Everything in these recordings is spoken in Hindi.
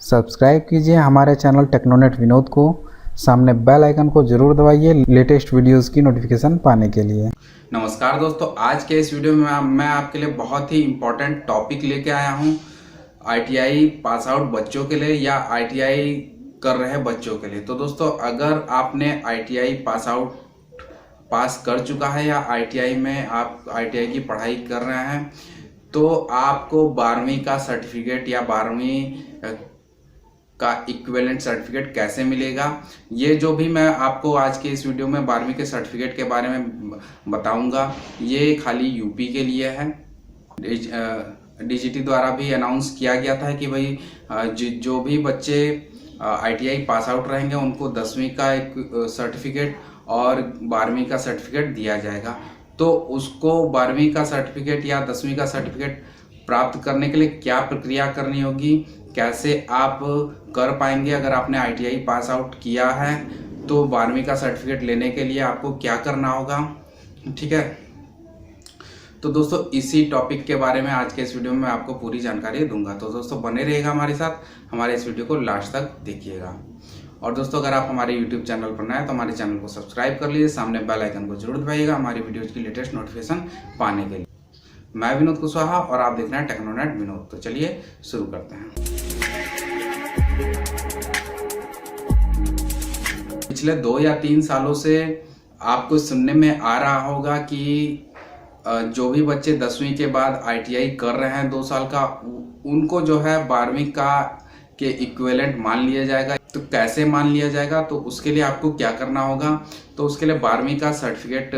सब्सक्राइब कीजिए हमारे चैनल टेक्नोनेट विनोद को। सामने बेल आइकन को जरूर दबाइए लेटेस्ट वीडियोस की नोटिफिकेशन पाने के लिए। नमस्कार दोस्तों, आज के इस वीडियो में मैं आपके लिए बहुत ही इम्पोर्टेंट टॉपिक लेके आया हूँ आईटीआई पास आउट बच्चों के लिए या आईटीआई कर रहे बच्चों के लिए। तो दोस्तों, अगर आपने आईटीआई पास कर चुका है या आईटीआई में आप आईटीआई की पढ़ाई कर रहे हैं तो आपको 12वीं का सर्टिफिकेट या 12वीं का इक्विवेलेंट सर्टिफिकेट कैसे मिलेगा, ये जो भी मैं आपको आज के इस वीडियो में 12वीं के सर्टिफिकेट के बारे में बताऊंगा, ये खाली यूपी के लिए है। डीजीटी द्वारा भी अनाउंस किया गया था कि भाई जो भी बच्चे आईटीआई पास आउट रहेंगे उनको 10वीं का एक सर्टिफिकेट और 12वीं का सर्टिफिकेट दिया जाएगा। तो उसको 12वीं का सर्टिफिकेट या 10वीं का सर्टिफिकेट प्राप्त करने के लिए क्या प्रक्रिया करनी होगी, कैसे आप कर पाएंगे, अगर आपने आईटीआई पास आउट किया है तो 12वीं का सर्टिफिकेट लेने के लिए आपको क्या करना होगा, ठीक है। तो दोस्तों, इसी टॉपिक के बारे में आज के इस वीडियो में आपको पूरी जानकारी दूंगा। तो दोस्तों, बने रहिएगा हमारे साथ, हमारे इस वीडियो को लास्ट तक देखिएगा। और दोस्तों, अगर आप हमारे यूट्यूब चैनल पर नए हैं तो हमारे चैनल को सब्सक्राइब कर लीजिए, सामने बेल आइकन को जरूर दबाइएगा हमारी वीडियोज की लेटेस्ट नोटिफिकेशन पाने के लिए। मैं विनोद कुशवाहा और आप देख रहे हैं टेक्नोनेट विनोद। तो चलिए शुरू करते हैं। पिछले 2 या 3 सालों से आपको सुनने में आ रहा होगा कि जो भी बच्चे 10वीं के बाद आईटीआई कर रहे हैं 2 साल का, उनको जो है 12वीं का के इक्विवेलेंट मान लिया जाएगा। तो कैसे मान लिया जाएगा, तो उसके लिए आपको क्या करना होगा, तो उसके लिए 12वीं का सर्टिफिकेट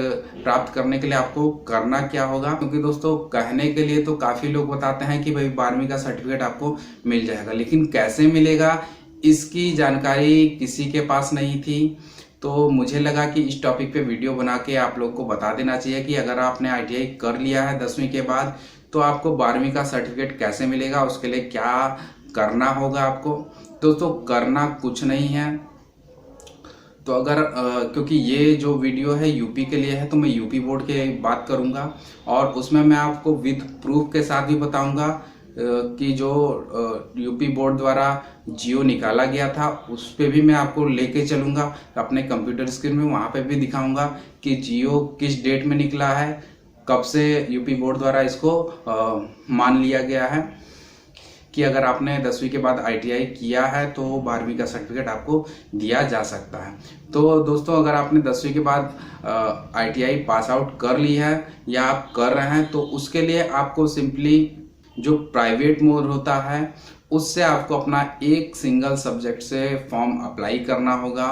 प्राप्त करने के लिए आपको करना क्या होगा। क्योंकि दोस्तों, कहने के लिए तो काफ़ी लोग बताते हैं कि भाई 12वीं का सर्टिफिकेट आपको मिल जाएगा, लेकिन कैसे मिलेगा इसकी जानकारी किसी के पास नहीं थी। तो मुझे लगा कि इस टॉपिक पे वीडियो बना के आप लोग को बता देना चाहिए कि अगर आपने आईटीआई कर लिया है 10वीं के बाद तो आपको 12वीं का सर्टिफिकेट कैसे मिलेगा, उसके लिए क्या करना होगा आपको। दोस्तों, करना कुछ नहीं है। तो अगर क्योंकि ये जो वीडियो है यूपी के लिए है तो मैं यूपी बोर्ड की बात करूंगा और उसमें मैं आपको विद प्रूफ के साथ भी बताऊंगा कि जो यूपी बोर्ड द्वारा जियो निकाला गया था उस पे भी मैं आपको लेके चलूंगा अपने कंप्यूटर स्क्रीन में, वहाँ पे भी दिखाऊंगा कि जियो किस डेट में निकला है, कब से यूपी बोर्ड द्वारा इसको मान लिया गया है कि अगर आपने 10वीं के बाद आईटीआई किया है तो 12वीं का सर्टिफिकेट आपको दिया जा सकता है। तो दोस्तों, अगर आपने 10वीं के बाद आईटीआई पास आउट कर ली है या आप कर रहे हैं तो उसके लिए आपको सिंपली जो प्राइवेट मोड होता है उससे आपको अपना एक सिंगल सब्जेक्ट से फॉर्म अप्लाई करना होगा।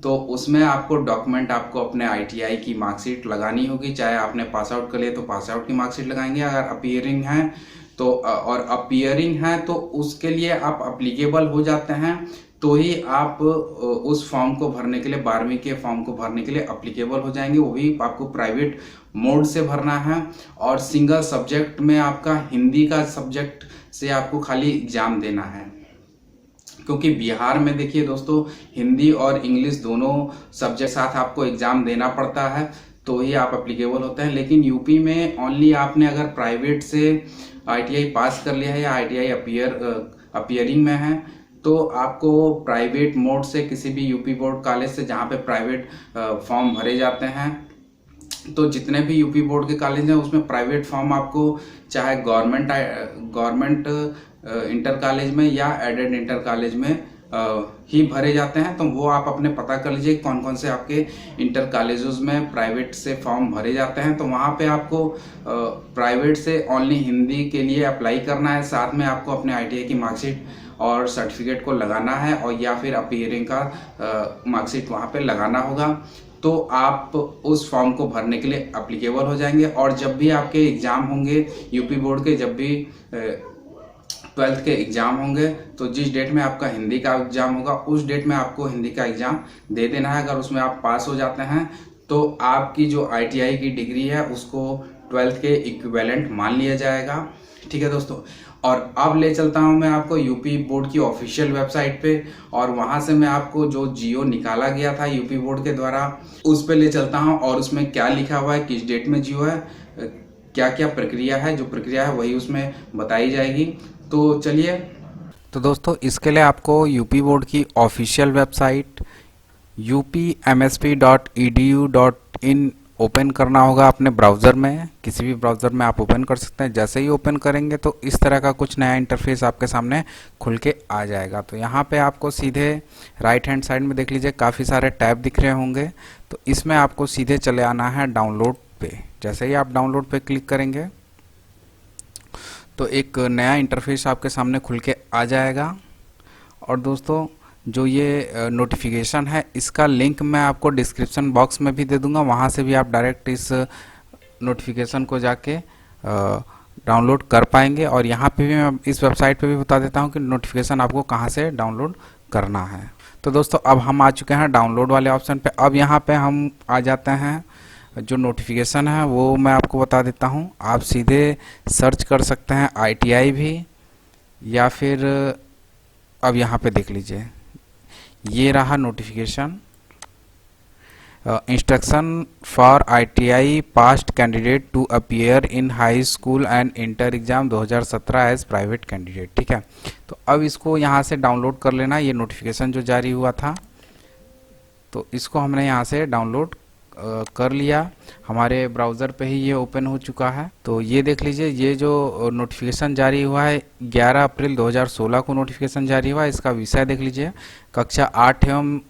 तो उसमें आपको डॉक्यूमेंट आपको अपने आईटीआई की मार्कशीट लगानी होगी, चाहे आपने पास आउट कर लिया तो पास आउट की मार्कशीट लगाएंगे, अगर अपीयरिंग है तो और अपीयरिंग है तो उसके लिए आप अप्लीकेबल हो जाते हैं तो ही आप उस फॉर्म को भरने के लिए 12वीं के फॉर्म को भरने के लिए अप्लीकेबल हो जाएंगे। वो भी आपको प्राइवेट मोड से भरना है और सिंगल सब्जेक्ट में आपका हिंदी का सब्जेक्ट से आपको खाली एग्जाम देना है। क्योंकि बिहार में देखिए दोस्तों, हिंदी और इंग्लिश दोनों सब्जेक्ट साथ आपको एग्जाम देना पड़ता है तो ही आप अप्लीकेबल होते हैं। लेकिन यूपी में ओनली आपने अगर प्राइवेट से आईटीआई पास कर लिया है या आईटीआई अपीयरिंग में है तो आपको प्राइवेट मोड से किसी भी यूपी बोर्ड कॉलेज से जहाँ पे प्राइवेट फॉर्म भरे जाते हैं, तो जितने भी यूपी बोर्ड के कॉलेज हैं उसमें प्राइवेट फॉर्म आपको चाहे गवर्नमेंट इंटर कॉलेज में या एडेड इंटर कॉलेज में ही भरे जाते हैं। तो वो आप अपने पता कर लीजिए कौन कौन से आपके इंटर कॉलेजेस में प्राइवेट से फॉर्म भरे जाते हैं। तो वहाँ पे आपको प्राइवेट से ओनली हिंदी के लिए अप्लाई करना है, साथ में आपको अपने आईटीआई की मार्कशीट और सर्टिफिकेट को लगाना है और या फिर अपीयरिंग का मार्कशीट वहाँ पे लगाना होगा। तो आप उस फॉर्म को भरने के लिए अप्लीकेबल हो जाएंगे। और जब भी आपके एग्ज़ाम होंगे यूपी बोर्ड के, जब भी 12th के एग्ज़ाम होंगे तो जिस डेट में आपका हिंदी का एग्ज़ाम होगा उस डेट में आपको हिंदी का एग्ज़ाम दे देना है। अगर उसमें आप पास हो जाते हैं तो आपकी जो आईटीआई की डिग्री है उसको 12th के इक्विवेलेंट मान लिया जाएगा, ठीक है दोस्तों। और अब ले चलता हूं मैं आपको यूपी बोर्ड की ऑफिशियल वेबसाइट पे और वहां से मैं आपको जो जियो निकाला गया था यूपी बोर्ड के द्वारा उस पे ले चलता हूं और उसमें क्या लिखा हुआ है, किस डेट में जियो है, क्या क्या प्रक्रिया है, जो प्रक्रिया है वही उसमें बताई जाएगी। तो चलिए तो दोस्तों इसके लिए आपको यूपी बोर्ड की ऑफिशियल वेबसाइट upmsp.edu.in ओपन करना होगा अपने ब्राउज़र में। किसी भी ब्राउज़र में आप ओपन कर सकते हैं। जैसे ही ओपन करेंगे तो इस तरह का कुछ नया इंटरफेस आपके सामने खुल के आ जाएगा। तो यहाँ पे आपको सीधे राइट हैंड साइड में देख लीजिए काफ़ी सारे टैब दिख रहे होंगे। तो इसमें आपको सीधे चले आना है डाउनलोड पे। जैसे ही आप डाउनलोड पे क्लिक करेंगे तो एक नया इंटरफेस आपके सामने खुल के आ जाएगा। और दोस्तों जो ये नोटिफिकेशन है इसका लिंक मैं आपको डिस्क्रिप्शन बॉक्स में भी दे दूंगा, वहाँ से भी आप डायरेक्ट इस नोटिफिकेशन को जाके डाउनलोड कर पाएंगे। और यहाँ पे भी मैं इस वेबसाइट पे भी बता देता हूँ कि नोटिफिकेशन आपको कहाँ से डाउनलोड करना है। तो दोस्तों अब हम आ चुके हैं डाउनलोड वाले ऑप्शन पे। अब यहाँ पे हम आ जाते हैं, जो नोटिफिकेशन है वो मैं आपको बता देता हूँ। आप सीधे सर्च कर सकते हैं ITI भी, या फिर अब यहाँ पे देख लीजिए ये रहा notification, instruction for ITI passed candidate to appear in high school and inter exam 2017 as private candidate. ठीक है, तो अब इसको यहाँ से डाउनलोड कर लेना। ये नोटिफिकेशन जो जारी हुआ था तो इसको हमने यहाँ से डाउनलोड कर लिया। हमारे ब्राउज़र पे ही ये ओपन हो चुका है। तो ये देख लीजिए, ये जो नोटिफिकेशन जारी हुआ है 11 अप्रैल 2016 को नोटिफिकेशन जारी हुआ है। इसका विषय देख लीजिए, कक्षा 8 एवं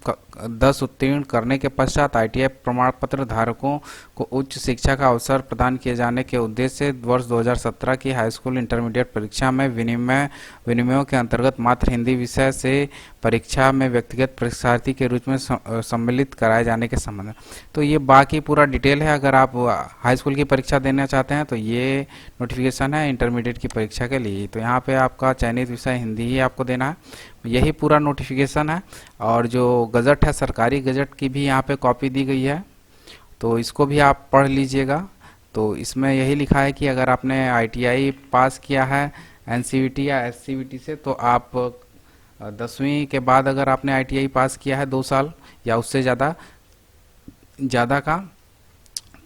10 उत्तीर्ण करने के पश्चात ITI प्रमाण पत्र धारकों को उच्च शिक्षा का अवसर प्रदान किए जाने के उद्देश्य से वर्ष 2017 की हाई स्कूल इंटरमीडिएट परीक्षा में विनिमयों के अंतर्गत मात्र हिंदी विषय से परीक्षा में व्यक्तिगत परीक्षार्थी के रूप में सम्मिलित कराए जाने के संबंध में। तो ये बाकी पूरा डिटेल है। अगर आप हाई स्कूल की परीक्षा देना चाहते हैं तो ये नोटिफिकेशन है इंटरमीडिएट की परीक्षा के लिए। तो यहाँ पे आपका चयनित विषय हिंदी ही आपको देना है। यही पूरा नोटिफिकेशन है। और जो गजट है, सरकारी गजट की भी यहाँ पे कॉपी दी गई है, तो इसको भी आप पढ़ लीजिएगा। तो इसमें यही लिखा है कि अगर आपने ITI पास किया है NCVT या SCVT से, तो आप 10वीं के बाद अगर आपने ITI पास किया है 2 साल या उससे ज़्यादा का,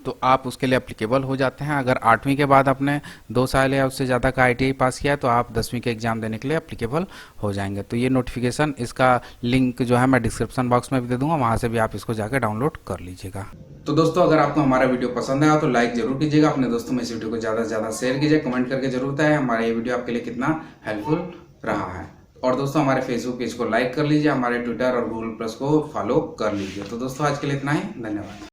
तो आप उसके लिए एप्लीकेबल हो जाते हैं। अगर 8वीं के बाद आपने 2 साल या उससे ज़्यादा का ITI पास किया है तो आप 10वीं के एग्ज़ाम देने के लिए एप्लीकेबल हो जाएंगे। तो ये नोटिफिकेशन, इसका लिंक जो है मैं डिस्क्रिप्शन बॉक्स में भी दे दूंगा, वहाँ से भी आप इसको जाकर डाउनलोड कर लीजिएगा। तो दोस्तों अगर आपको हमारा वीडियो पसंद आया तो लाइक जरूर कीजिएगा, अपने दोस्तों में इस वीडियो को ज़्यादा से ज़्यादा शेयर कीजिए, कमेंट करके जरूर बताएं हमारा ये वीडियो आपके लिए कितना हेल्पफुल रहा है। और दोस्तों हमारे फेसबुक पेज को लाइक कर लीजिए, हमारे ट्विटर और गूगल प्लस को फॉलो कर लीजिए। तो दोस्तों आज के लिए इतना ही, धन्यवाद।